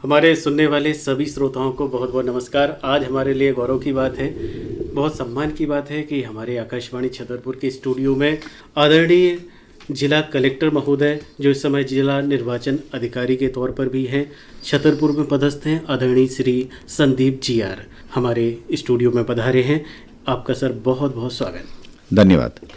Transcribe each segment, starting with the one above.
हमारे सुनने वाले सभी श्रोताओं को बहुत बहुत नमस्कार। आज हमारे लिए गौरव की बात है, बहुत सम्मान की बात है कि हमारे आकाशवाणी छतरपुर के स्टूडियो में आदरणीय जिला कलेक्टर महोदय, जो इस समय जिला निर्वाचन अधिकारी के तौर पर भी हैं, छतरपुर में पदस्थ हैं, आदरणीय श्री संदीप जी आर हमारे स्टूडियो में पधारे हैं। आपका सर बहुत बहुत स्वागत। धन्यवाद।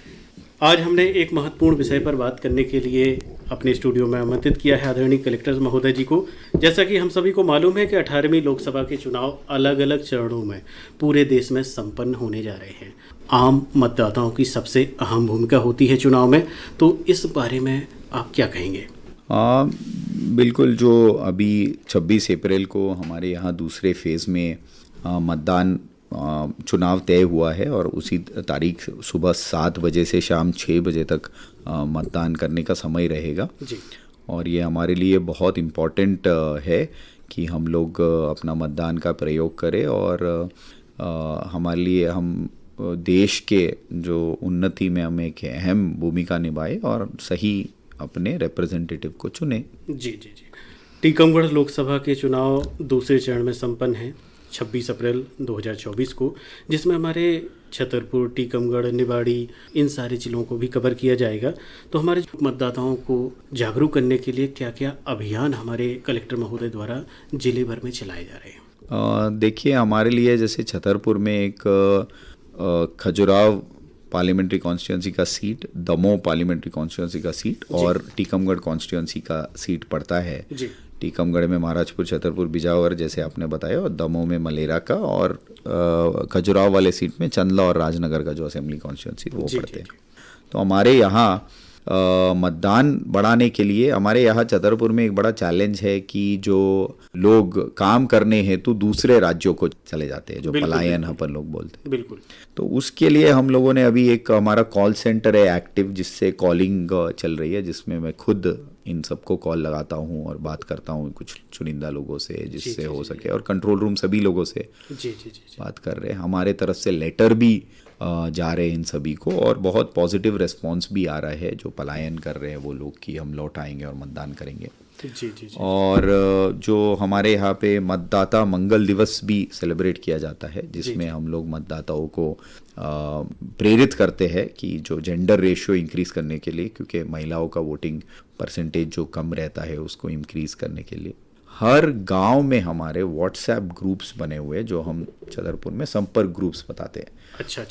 आज हमने एक महत्वपूर्ण विषय पर बात करने के लिए अपने स्टूडियो में आमंत्रित किया है आदरणीय कलेक्टर महोदय जी को। जैसा कि हम सभी को मालूम है कि 18वीं लोकसभा के चुनाव अलग अलग चरणों में पूरे देश में संपन्न होने जा रहे हैं। आम मतदाताओं की सबसे अहम भूमिका होती है चुनाव में, तो इस बारे में आप क्या कहेंगे? बिल्कुल, जो अभी 26 अप्रैल को हमारे यहाँ दूसरे फेज़ में मतदान चुनाव तय हुआ है और उसी तारीख सुबह 7 बजे से शाम 6 बजे तक मतदान करने का समय रहेगा जी। और ये हमारे लिए बहुत इम्पॉर्टेंट है कि हम लोग अपना मतदान का प्रयोग करें और हमारे लिए हम देश के जो उन्नति में हम एक अहम भूमिका निभाए और सही अपने रिप्रेजेंटेटिव को चुने। जी जी जी। टीकमगढ़ लोकसभा के चुनाव दूसरे चरण में संपन्न हैं 26 अप्रैल 2024 को, जिसमें हमारे छतरपुर, टीकमगढ़, निवाड़ी, इन सारे जिलों को भी कवर किया जाएगा। तो हमारे मतदाताओं को जागरूक करने के लिए क्या क्या अभियान हमारे कलेक्टर महोदय द्वारा जिले भर में चलाए जा रहे हैं? देखिए, हमारे लिए जैसे छतरपुर में एक खजुराव पार्लियामेंट्री कॉन्स्टिट्यूंसी का सीट, दमोह पार्लियामेंट्री कॉन्स्टिट्यूंसी का सीट और टीकमगढ़ कॉन्स्टिट्यूंसी का सीट पड़ता है जी। टीकमगढ़ में महाराजपुर, छतरपुर, बिजावर जैसे आपने बताया, और दमोह में मलेरा का, और खजुराव वाले सीट में चंदला और राजनगर का जो असेंबली कॉन्स्टिट्यूंसी वो पड़ते हैं। तो हमारे यहाँ मतदान बढ़ाने के लिए हमारे यहाँ छतरपुर में एक बड़ा चैलेंज है कि जो लोग काम करने हेतु दूसरे राज्यों को चले जाते हैं, जो पलायन अपन लोग बोलते हैं। बिल्कुल। तो उसके लिए हम लोगों ने अभी एक हमारा कॉल सेंटर है एक्टिव, जिससे कॉलिंग चल रही है, जिसमें मैं खुद इन सबको कॉल लगाता हूँ और बात करता हूँ कुछ चुनिंदा लोगों से, जिससे हो सके, और कंट्रोल रूम सभी लोगों से बात कर रहे हैं। हमारे तरफ से लेटर भी जा रहे हैं इन सभी को, और बहुत पॉजिटिव रिस्पांस भी आ रहा है जो पलायन कर रहे हैं वो लोग, कि हम लौट आएंगे और मतदान करेंगे। जी। और जो हमारे यहाँ पे मतदाता मंगल दिवस भी सेलिब्रेट किया जाता है, जिसमें हम लोग मतदाताओं को प्रेरित करते हैं कि जो जेंडर रेशियो इंक्रीज करने के लिए, क्योंकि महिलाओं का वोटिंग परसेंटेज जो कम रहता है उसको इंक्रीज करने के लिए हर गांव में हमारे व्हाट्सएप ग्रुप्स बने हुए हैं, जो हम छतरपुर में संपर्क ग्रुप्स बताते हैं। अच्छा।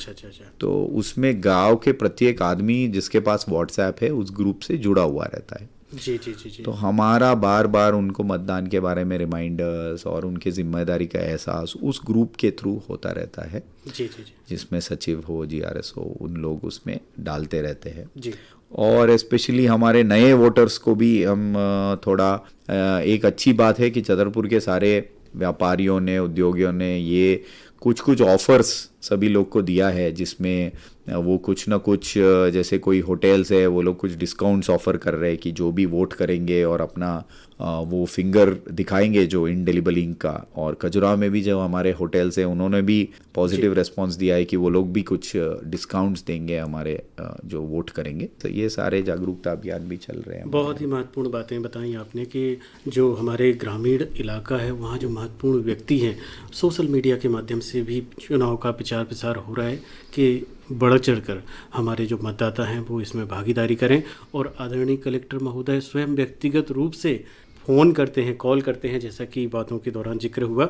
तो उसमें गांव के प्रत्येक आदमी जिसके पास व्हाट्सएप है उस ग्रुप से जुड़ा हुआ रहता है। जी। तो हमारा बार बार उनको मतदान के बारे में रिमाइंडर्स और उनके जिम्मेदारी का एहसास उस ग्रुप के थ्रू होता रहता है। जी। जिसमें सचिव हो, जीआरएस हो, उन लोग उसमें डालते रहते हैं जी। और स्पेशली हमारे नए वोटर्स को भी हम थोड़ा एक अच्छी बात है कि छतरपुर के सारे व्यापारियों ने, उद्योगियों ने ये कुछ ऑफर्स सभी लोग को दिया है, जिसमें वो कुछ ना कुछ, जैसे कोई होटल्स है वो लोग कुछ डिस्काउंट्स ऑफर कर रहे हैं कि जो भी वोट करेंगे और अपना वो फिंगर दिखाएंगे जो इंडेलिबल इंक का। और खजुराहो में भी जो हमारे होटल्स हैं उन्होंने भी पॉजिटिव रेस्पॉन्स दिया है कि वो लोग भी कुछ डिस्काउंट्स देंगे हमारे जो वोट करेंगे। तो ये सारे जागरूकता अभियान भी चल रहे हैं। बहुत ही महत्वपूर्ण बातें बताई आपने कि जो हमारे ग्रामीण इलाका है वहाँ जो महत्वपूर्ण व्यक्ति हैं, सोशल मीडिया के माध्यम से भी चुनाव का प्रचार प्रसार हो रहा है कि बढ़ चढ़कर हमारे जो मतदाता हैं वो इसमें भागीदारी करें। और आदरणीय कलेक्टर महोदय स्वयं व्यक्तिगत रूप से फ़ोन करते हैं, कॉल करते हैं, जैसा कि बातों के दौरान जिक्र हुआ।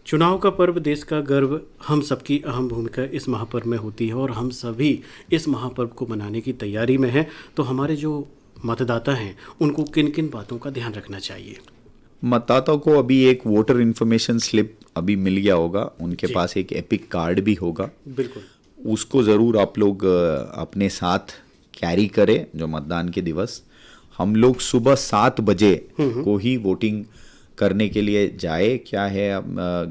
चुनाव का पर्व, देश का गर्व, हम सबकी अहम भूमिका इस महापर्व में होती है और हम सभी इस महापर्व को मनाने की तैयारी में हैं। तो हमारे जो मतदाता हैं उनको किन किन बातों का ध्यान रखना चाहिए? मतदाताओं को अभी एक वोटर इन्फॉर्मेशन स्लिप अभी मिल गया होगा, उनके पास एक एपिक कार्ड भी होगा। बिल्कुल, उसको ज़रूर आप लोग अपने साथ कैरी करें। जो मतदान के दिवस हम लोग सुबह 7 बजे को ही वोटिंग करने के लिए जाए। क्या है,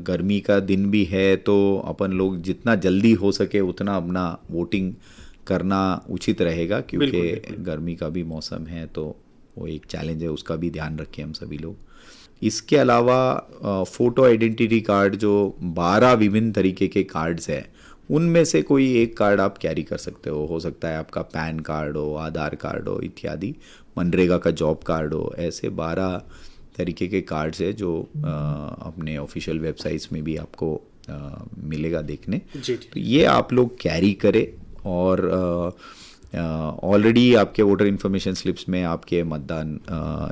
गर्मी का दिन भी है तो अपन लोग जितना जल्दी हो सके उतना अपना वोटिंग करना उचित रहेगा, क्योंकि गर्मी का भी मौसम है तो वो एक चैलेंज है, उसका भी ध्यान रखें हम सभी लोग। इसके अलावा फ़ोटो आइडेंटिटी कार्ड, जो 12 विभिन्न तरीके के कार्ड्स हैं, उनमें से कोई एक कार्ड आप कैरी कर सकते हो सकता है आपका पैन कार्ड हो, आधार कार्ड हो इत्यादि, मनरेगा का जॉब कार्ड हो, ऐसे 12 तरीके के कार्ड्स है जो अपने ऑफिशियल वेबसाइट्स में भी आपको मिलेगा देखने। जी तो ये आप लोग कैरी करें और ऑलरेडी आपके वोटर इन्फॉर्मेशन स्लिप्स में आपके मतदान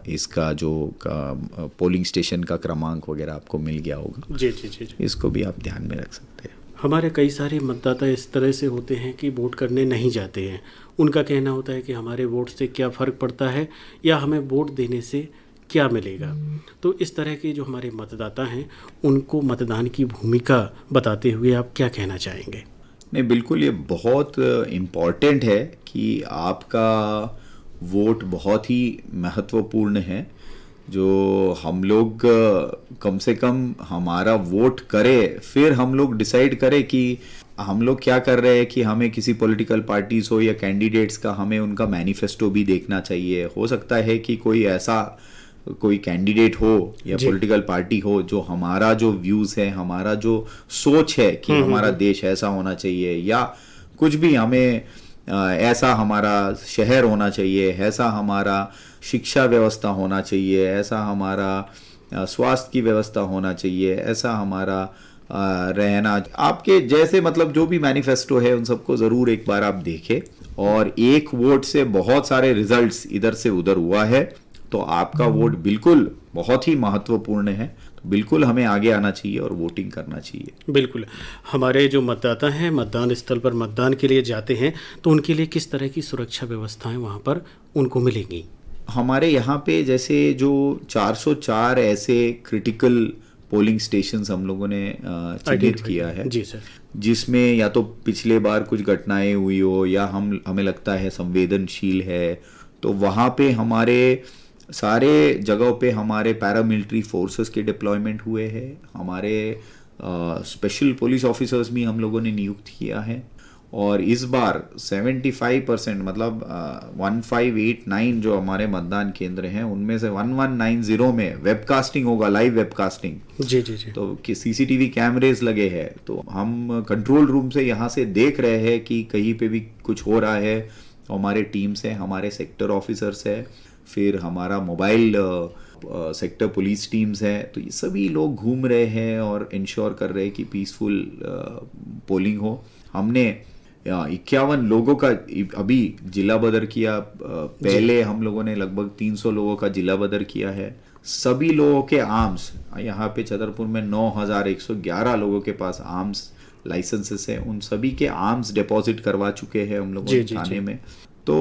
इसका जो पोलिंग स्टेशन का क्रमांक वगैरह आपको मिल गया होगा। जी जी जी जी। इसको भी आप ध्यान में रख सकते हैं। हमारे कई सारे मतदाता इस तरह से होते हैं कि वोट करने नहीं जाते हैं। उनका कहना होता है कि हमारे वोट से क्या फ़र्क पड़ता है या हमें वोट देने से क्या मिलेगा। तो इस तरह के जो हमारे मतदाता हैं उनको मतदान की भूमिका बताते हुए आप क्या कहना चाहेंगे? नहीं, बिल्कुल ये बहुत इम्पॉर्टेंट है कि आपका वोट बहुत ही महत्वपूर्ण है। जो हम लोग कम से कम हमारा वोट करें, फिर हम लोग डिसाइड करें कि हम लोग क्या कर रहे हैं, कि हमें किसी पॉलिटिकल पार्टीज हो या कैंडिडेट्स का हमें उनका मैनिफेस्टो भी देखना चाहिए। हो सकता है कि कोई कैंडिडेट हो या पॉलिटिकल पार्टी हो जो हमारा जो व्यूज़ है, हमारा जो सोच है कि हमारा देश ऐसा होना चाहिए या कुछ भी, हमें ऐसा हमारा शहर होना चाहिए, ऐसा हमारा शिक्षा व्यवस्था होना चाहिए, ऐसा हमारा स्वास्थ्य की व्यवस्था होना चाहिए, ऐसा हमारा रहना, आपके जैसे मतलब जो भी मैनिफेस्टो है उन सबको ज़रूर एक बार आप देखें। और एक वोट से बहुत सारे रिजल्ट्स इधर से उधर हुआ है, तो आपका वोट बिल्कुल बहुत ही महत्वपूर्ण है। तो बिल्कुल हमें आगे आना चाहिए और वोटिंग करना चाहिए। बिल्कुल। हमारे जो मतदाता हैं मतदान स्थल पर मतदान के लिए जाते हैं तो उनके लिए किस तरह की सुरक्षा व्यवस्थाएं वहां पर उनको मिलेंगी? हमारे यहाँ पे जैसे जो 404 ऐसे क्रिटिकल पोलिंग स्टेशंस हम लोगों ने चिन्हित किया है। जी सर। जिसमें या तो पिछले बार कुछ घटनाएं हुई हो या हमें लगता है संवेदनशील है, तो वहाँ पे हमारे सारे जगहों पे हमारे पैरामिलिट्री फोर्सेस के डिप्लॉयमेंट हुए हैं। हमारे स्पेशल पुलिस ऑफिसर्स भी हम लोगों ने नियुक्त किया है। और इस बार 75% मतलब 1589 जो हमारे मतदान केंद्र हैं उनमें से 1190 में वेबकास्टिंग होगा, लाइव वेबकास्टिंग। जी जी जी। तो कि सीसीटीवी कैमरेज लगे हैं, तो हम कंट्रोल रूम से यहाँ से देख रहे हैं कि कहीं पे भी कुछ हो रहा है। हमारे टीम्स हैं, हमारे सेक्टर ऑफिसर्स है, फिर हमारा मोबाइल सेक्टर पुलिस टीम्स हैं। तो ये सभी लोग घूम रहे हैं और इंश्योर कर रहे हैं कि पीसफुल पोलिंग हो। हमने 51 लोगों का अभी जिला बदर किया। पहले हम लोगों ने लगभग 300 लोगों का जिला बदर किया है। सभी लोगों के आर्म्स यहाँ पे छतरपुर में 9111 लोगों के पास आर्म्स लाइसेंसेस है, उन सभी के आर्म्स डिपॉजिट करवा चुके हैं हम लोगों ने थाने में। तो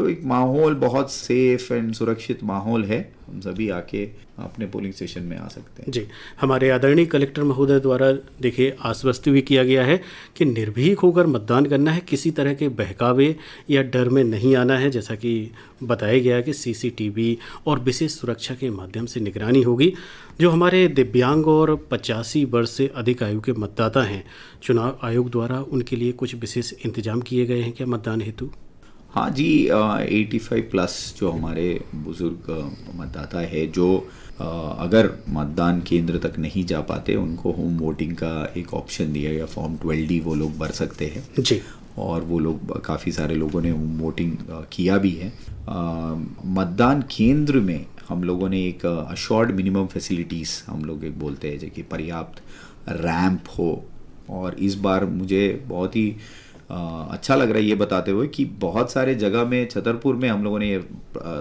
एक माहौल बहुत सेफ एंड सुरक्षित माहौल है। हम सभी आके अपने पोलिंग स्टेशन में आ सकते हैं। जी, हमारे आदरणीय कलेक्टर महोदय द्वारा देखिए आश्वस्त भी किया गया है कि निर्भीक होकर मतदान करना है, किसी तरह के बहकावे या डर में नहीं आना है। जैसा कि बताया गया है कि सीसीटीवी और विशेष सुरक्षा के माध्यम से निगरानी होगी। जो हमारे दिव्यांग और 85 वर्ष से अधिक आयु के मतदाता हैं, चुनाव आयोग द्वारा उनके लिए कुछ विशेष इंतजाम किए गए हैं क्या मतदान हेतु? हाँ जी, 85 प्लस जो हमारे बुजुर्ग मतदाता है, जो अगर मतदान केंद्र तक नहीं जा पाते, उनको होम वोटिंग का एक ऑप्शन दिया गया, फॉर्म 12D वो लोग भर सकते हैं जी। और वो लोग काफ़ी सारे लोगों ने होम वोटिंग किया भी है। मतदान केंद्र में हम लोगों ने एक अशोर्ड मिनिमम फैसिलिटीज़ हम लोग एक बोलते हैं, जो कि पर्याप्त रैंप हो। और इस बार मुझे बहुत ही अच्छा लग रहा है ये बताते हुए कि बहुत सारे जगह में छतरपुर में हम लोगों ने ये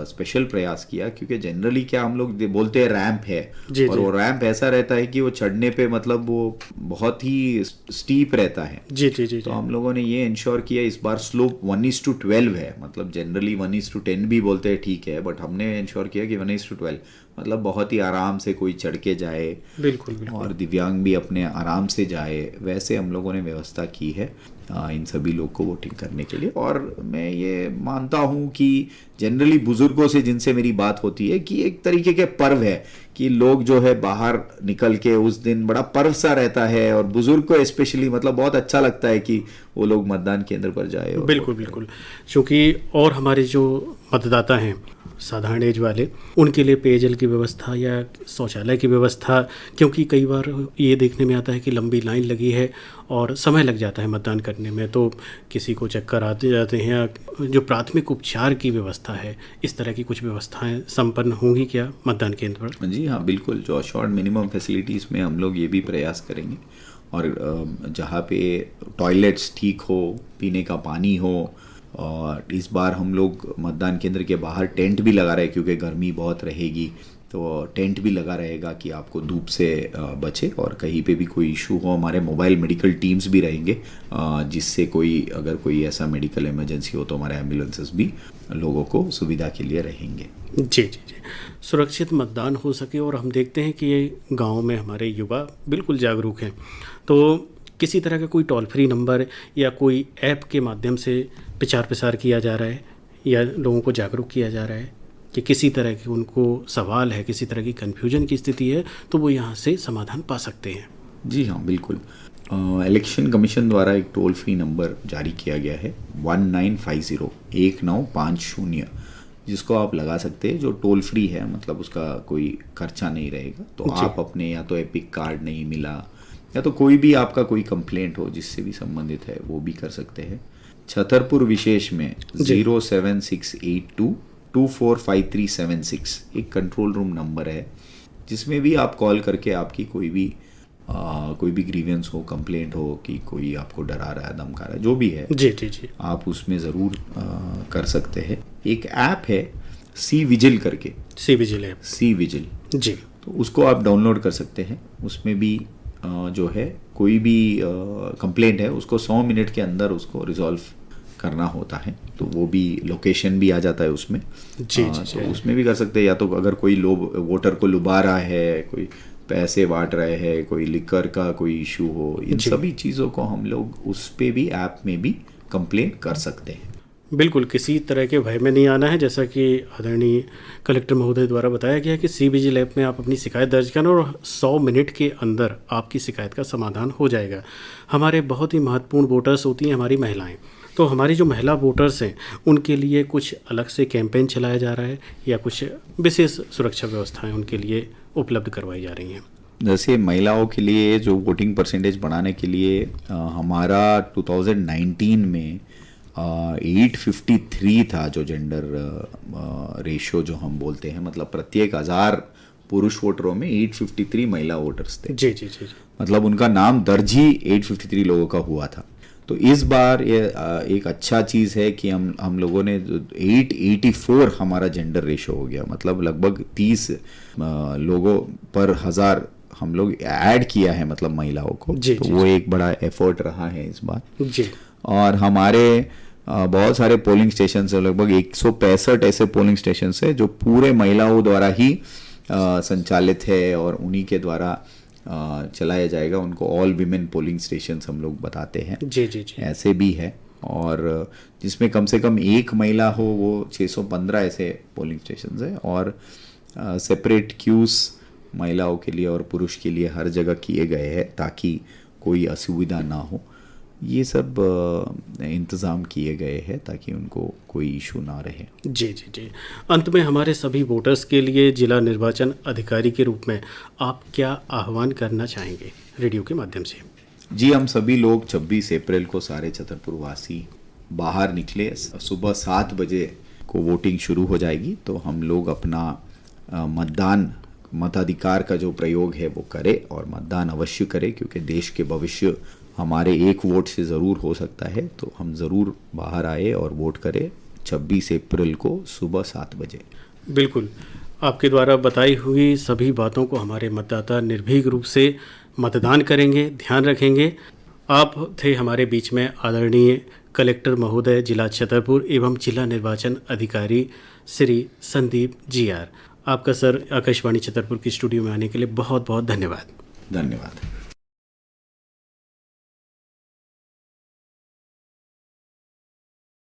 स्पेशल प्रयास किया, क्योंकि जनरली क्या हम लोग बोलते हैं रैंप है, और वो रैंप ऐसा रहता है कि वो चढ़ने पे मतलब वो बहुत ही स्टीप रहता है। जी जी जी। तो हम लोगों ने ये इंश्योर किया, इस बार स्लोप 1:12 है। मतलब जनरली 1:10 भी बोलते हैं, ठीक है, बट हमने इंश्योर किया कि 1:12 मतलब बहुत ही आराम से कोई चढ़ के जाए। बिल्कुल बिल्कुल। और दिव्यांग भी अपने आराम से जाए, वैसे हम लोगों ने व्यवस्था की है इन सभी लोग को वोटिंग करने के लिए। और मैं ये मानता हूँ कि जनरली बुजुर्गों से जिनसे मेरी बात होती है कि एक तरीके के पर्व है कि लोग जो है बाहर निकल के उस दिन बड़ा पर्व सा रहता है, और बुजुर्ग को स्पेशली मतलब बहुत अच्छा लगता है कि वो लोग मतदान केंद्र पर जाए। बिल्कुल बिल्कुल। क्योंकि और हमारे जो मतदाता हैं साधारण एज वाले, उनके लिए पेयजल की व्यवस्था या शौचालय की व्यवस्था, क्योंकि कई बार ये देखने में आता है कि लंबी लाइन लगी है और समय लग जाता है मतदान करने में, तो किसी को चक्कर आते जाते हैं, या जो प्राथमिक उपचार की व्यवस्था है, इस तरह की कुछ व्यवस्थाएं संपन्न होंगी क्या मतदान केंद्र पर? जी हाँ, बिल्कुल। जो अशोर्ड मिनिमम फैसिलिटीज़ में हम लोग ये भी प्रयास करेंगे, और जहाँ पे टॉयलेट्स ठीक हो, पीने का पानी हो, और इस बार हम लोग मतदान केंद्र के बाहर टेंट भी लगा रहे हैं, क्योंकि गर्मी बहुत रहेगी, तो टेंट भी लगा रहेगा कि आपको धूप से बचे, और कहीं पे भी कोई इशू हो, हमारे मोबाइल मेडिकल टीम्स भी रहेंगे, जिससे अगर कोई ऐसा मेडिकल इमरजेंसी हो तो हमारे एम्बुलेंसेस भी लोगों को सुविधा के लिए रहेंगे। जी जी जी, सुरक्षित मतदान हो सके। और हम देखते हैं कि ये गांव में हमारे युवा बिल्कुल जागरूक हैं, तो किसी तरह का कोई टोल फ्री नंबर या कोई ऐप के माध्यम से प्रचार प्रसार किया जा रहा है या लोगों को जागरूक किया जा रहा है कि किसी तरह की उनको सवाल है, किसी तरह की कन्फ्यूजन की स्थिति है, तो वो यहाँ से समाधान पा सकते हैं? जी हाँ, बिल्कुल। इलेक्शन कमीशन द्वारा एक टोल फ्री नंबर जारी किया गया है 1950, जिसको आप लगा सकते हैं, जो टोल फ्री है, मतलब उसका कोई खर्चा नहीं रहेगा। तो आप अपने या तो एपिक कार्ड नहीं मिला, या तो कोई भी आपका कोई कंप्लेंट हो जिससे भी संबंधित है, वो भी कर सकते हैं। छतरपुर विशेष में 07682245376 एक कंट्रोल रूम नंबर है, जिसमें भी आप कॉल करके आपकी कोई भी ग्रीवेंस हो, कंप्लेंट हो कि कोई आपको डरा रहा है, धमका रहा है, जो भी है, जी जी जी, आप उसमें ज़रूर कर सकते हैं। एक ऐप है सी विजिल करके, C vigil app, C vigil जी, तो उसको आप डाउनलोड कर सकते हैं। उसमें भी जो है कोई भी कंप्लेंट है, उसको 100 मिनट के अंदर उसको रिजॉल्व करना होता है, तो वो भी लोकेशन भी आ जाता है उसमें। जी जी तो जी, उसमें भी कर सकते हैं। या तो अगर कोई वोटर को लुभा रहा है, कोई पैसे बांट रहे हैं, कोई लिकर का कोई इशू हो, इन सभी चीज़ों को हम लोग उस पे भी, ऐप में भी कंप्लेंट कर सकते हैं। बिल्कुल किसी तरह के भय में नहीं आना है। जैसा कि आदरणीय कलेक्टर महोदय द्वारा बताया गया कि सी विजिल ऐप में आप अपनी शिकायत दर्ज करें और 100 मिनट के अंदर आपकी शिकायत का समाधान हो जाएगा। हमारे बहुत ही महत्वपूर्ण वोटर्स होती हैं हमारी महिलाएं, तो हमारी जो महिला वोटर्स हैं उनके लिए कुछ अलग से कैंपेन चलाया जा रहा है या कुछ विशेष सुरक्षा व्यवस्थाएं उनके लिए उपलब्ध करवाई जा रही हैं? जैसे महिलाओं के लिए जो वोटिंग परसेंटेज बढ़ाने के लिए हमारा 2019 में 853 था जो जेंडर रेशियो जो हम बोलते हैं, मतलब प्रत्येक 1000 पुरुष वोटरों में 853 महिला वोटर्स थे। जी जी जी, मतलब उनका नाम दर्ज ही 853 लोगों का हुआ था। तो इस बार ये एक अच्छा चीज़ है कि हम लोगों ने 884 हमारा जेंडर रेशियो हो गया, मतलब लगभग 30 लोगों पर 1000 हम लोग ऐड किया है, मतलब महिलाओं को। तो वो एक बड़ा एफर्ट रहा है इस बार जी। और हमारे बहुत सारे पोलिंग स्टेशन है, लगभग 165 ऐसे पोलिंग स्टेशन है जो पूरे महिलाओं द्वारा ही संचालित है और उन्हीं के द्वारा चलाया जाएगा। उनको ऑल विमेन पोलिंग स्टेशन हम लोग बताते हैं। जी जी जी, ऐसे भी है, और जिसमें कम से कम एक महिला हो, वो 615 ऐसे पोलिंग स्टेशन है, और सेपरेट क्यूज महिलाओं के लिए और पुरुष के लिए हर जगह किए गए हैं ताकि कोई असुविधा ना हो। ये सब इंतज़ाम किए गए हैं ताकि उनको कोई इशू ना रहे। जी जी जी, अंत में हमारे सभी वोटर्स के लिए जिला निर्वाचन अधिकारी के रूप में आप क्या आह्वान करना चाहेंगे रेडियो के माध्यम से? जी, हम सभी लोग 26 अप्रैल को सारे छतरपुर वासी बाहर निकले। सुबह 7 बजे को वोटिंग शुरू हो जाएगी, तो हम लोग अपना मताधिकार का जो प्रयोग है वो करें और मतदान अवश्य करें, क्योंकि देश के भविष्य हमारे एक वोट से ज़रूर हो सकता है। तो हम ज़रूर बाहर आए और वोट करें 26 अप्रैल को सुबह 7 बजे। बिल्कुल, आपके द्वारा बताई हुई सभी बातों को हमारे मतदाता निर्भीक रूप से मतदान करेंगे, ध्यान रखेंगे। आप थे हमारे बीच में आदरणीय कलेक्टर महोदय जिला छतरपुर एवं जिला निर्वाचन अधिकारी श्री संदीप GR। आपका सर आकाशवाणी छतरपुर की स्टूडियो में आने के लिए बहुत बहुत धन्यवाद। धन्यवाद।